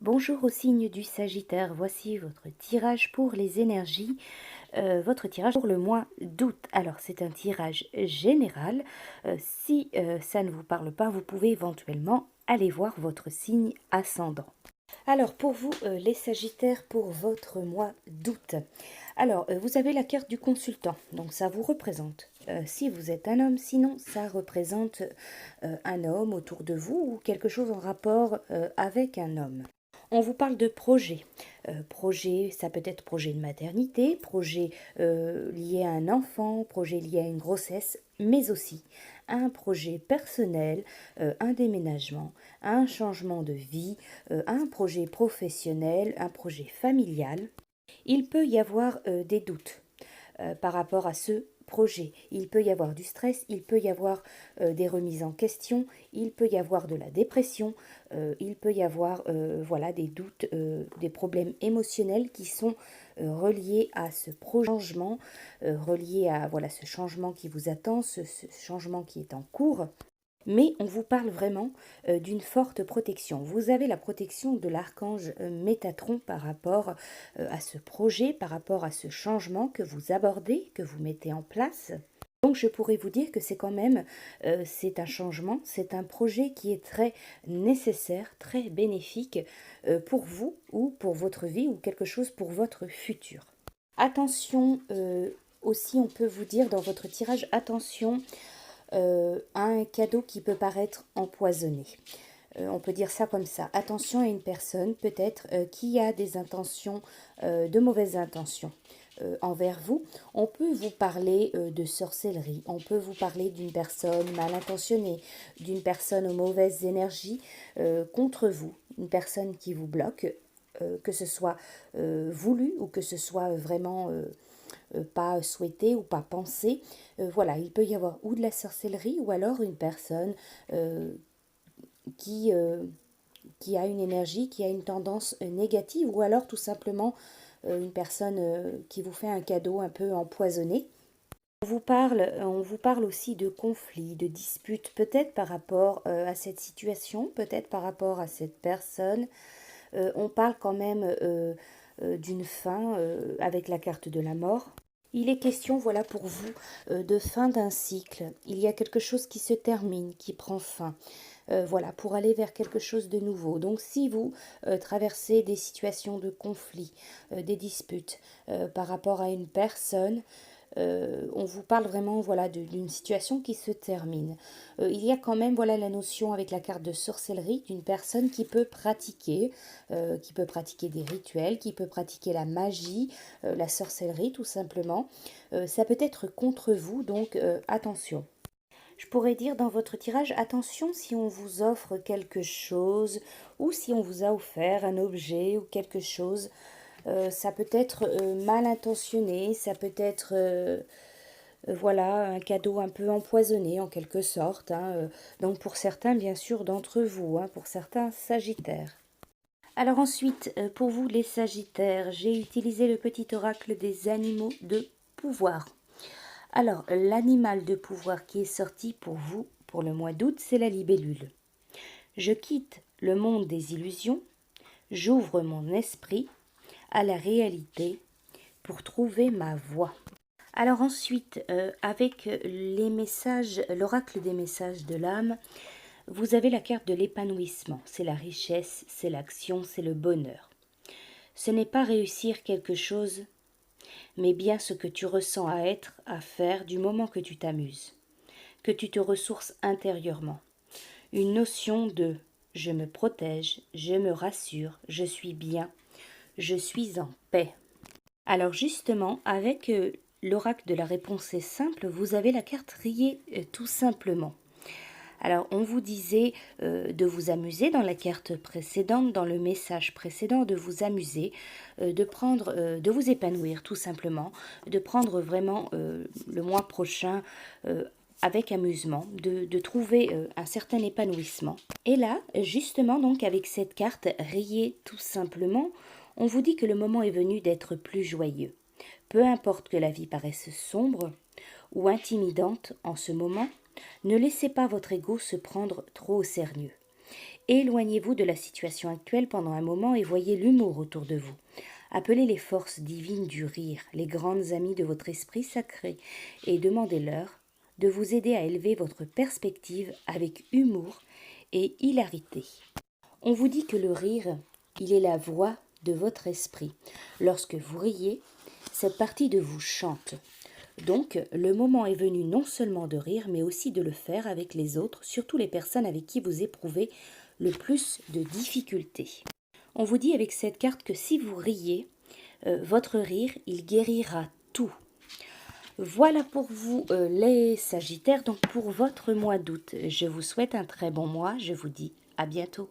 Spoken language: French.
Bonjour au signe du Sagittaire, voici votre tirage pour les énergies, votre tirage pour le mois d'août. Alors c'est un tirage général, si ça ne vous parle pas, vous pouvez éventuellement aller voir votre signe ascendant. Alors pour vous les Sagittaires, pour votre mois d'août, alors vous avez la carte du consultant, donc ça vous représente. Si vous êtes un homme, sinon ça représente un homme autour de vous ou quelque chose en rapport avec un homme. On vous parle de projet. Projet, ça peut être projet de maternité, projet lié à un enfant, projet lié à une grossesse, mais aussi un projet personnel, un déménagement, un changement de vie, un projet professionnel, un projet familial. Il peut y avoir des doutes par rapport à ce projet. Il peut y avoir du stress, il peut y avoir des remises en question, il peut y avoir de la dépression, il peut y avoir voilà, des doutes, des problèmes émotionnels qui sont reliés à ce changement, reliés à voilà, ce changement qui vous attend, ce changement qui est en cours. Mais on vous parle vraiment d'une forte protection. Vous avez la protection de l'archange Métatron par rapport à ce projet, par rapport à ce changement que vous abordez, que vous mettez en place. Donc je pourrais vous dire que c'est quand même, c'est un changement, c'est un projet qui est très nécessaire, très bénéfique pour vous ou pour votre vie ou quelque chose pour votre futur. Attention, aussi on peut vous dire dans votre tirage, attention à un cadeau qui peut paraître empoisonné. On peut dire ça comme ça. Attention à une personne peut-être qui a des intentions, de mauvaises intentions envers vous. On peut vous parler de sorcellerie, on peut vous parler d'une personne mal intentionnée, d'une personne aux mauvaises énergies contre vous, une personne qui vous bloque, que ce soit voulu ou que ce soit vraiment pas souhaité ou pas pensé. Voilà, il peut y avoir ou de la sorcellerie ou alors une personne qui, euh, qui a une énergie, qui a une tendance négative ou alors tout simplement une personne qui vous fait un cadeau un peu empoisonné. On vous parle aussi de conflits, de disputes, peut-être par rapport à cette situation, peut-être par rapport à cette personne. On parle quand même d'une fin avec la carte de la mort. Il est question, voilà pour vous, de fin d'un cycle. Il y a quelque chose qui se termine, qui prend fin. Voilà, pour aller vers quelque chose de nouveau. Donc si vous traversez des situations de conflit, des disputes par rapport à une personne, on vous parle vraiment voilà d'une situation qui se termine. Il y a quand même voilà la notion avec la carte de sorcellerie d'une personne qui peut pratiquer des rituels, qui peut pratiquer la magie, la sorcellerie tout simplement. Ça peut être contre vous, donc attention. Je pourrais dire dans votre tirage, attention si on vous offre quelque chose ou si on vous a offert un objet ou quelque chose. Ça peut être mal intentionné, ça peut être voilà un cadeau un peu empoisonné en quelque sorte, hein, donc pour certains bien sûr d'entre vous, hein, pour certains Sagittaires. Alors ensuite, pour vous les Sagittaires, j'ai utilisé le petit oracle des animaux de pouvoir. Alors, l'animal de pouvoir qui est sorti pour vous pour le mois d'août, c'est la libellule. Je quitte le monde des illusions, j'ouvre mon esprit à la réalité pour trouver ma voie. Alors ensuite, avec les messages, l'oracle des messages de l'âme, vous avez la carte de l'épanouissement. C'est la richesse, c'est l'action, c'est le bonheur. Ce n'est pas réussir quelque chose, mais bien ce que tu ressens à être, à faire du moment que tu t'amuses, que tu te ressources intérieurement. Une notion de je me protège, je me rassure, je suis bien, je suis en paix. Alors justement, avec l'oracle de la réponse est simple, vous avez la carte riez tout simplement. Alors, on vous disait de vous amuser dans la carte précédente, dans le message précédent, de vous amuser, de prendre, de vous épanouir tout simplement, de prendre vraiment le mois prochain avec amusement, de trouver un certain épanouissement. Et là, justement, donc avec cette carte riez tout simplement, on vous dit que le moment est venu d'être plus joyeux. Peu importe que la vie paraisse sombre ou intimidante en ce moment, ne laissez pas votre ego se prendre trop au sérieux. Éloignez-vous de la situation actuelle pendant un moment et voyez l'humour autour de vous. Appelez les forces divines du rire, les grandes amies de votre esprit sacré, et demandez-leur de vous aider à élever votre perspective avec humour et hilarité. On vous dit que le rire, il est la voix de votre esprit. Lorsque vous riez, cette partie de vous chante. Donc, le moment est venu non seulement de rire, mais aussi de le faire avec les autres, surtout les personnes avec qui vous éprouvez le plus de difficultés. On vous dit avec cette carte que si vous riez, votre rire, il guérira tout. Voilà pour vous les Sagittaires, donc pour votre mois d'août. Je vous souhaite un très bon mois, je vous dis à bientôt.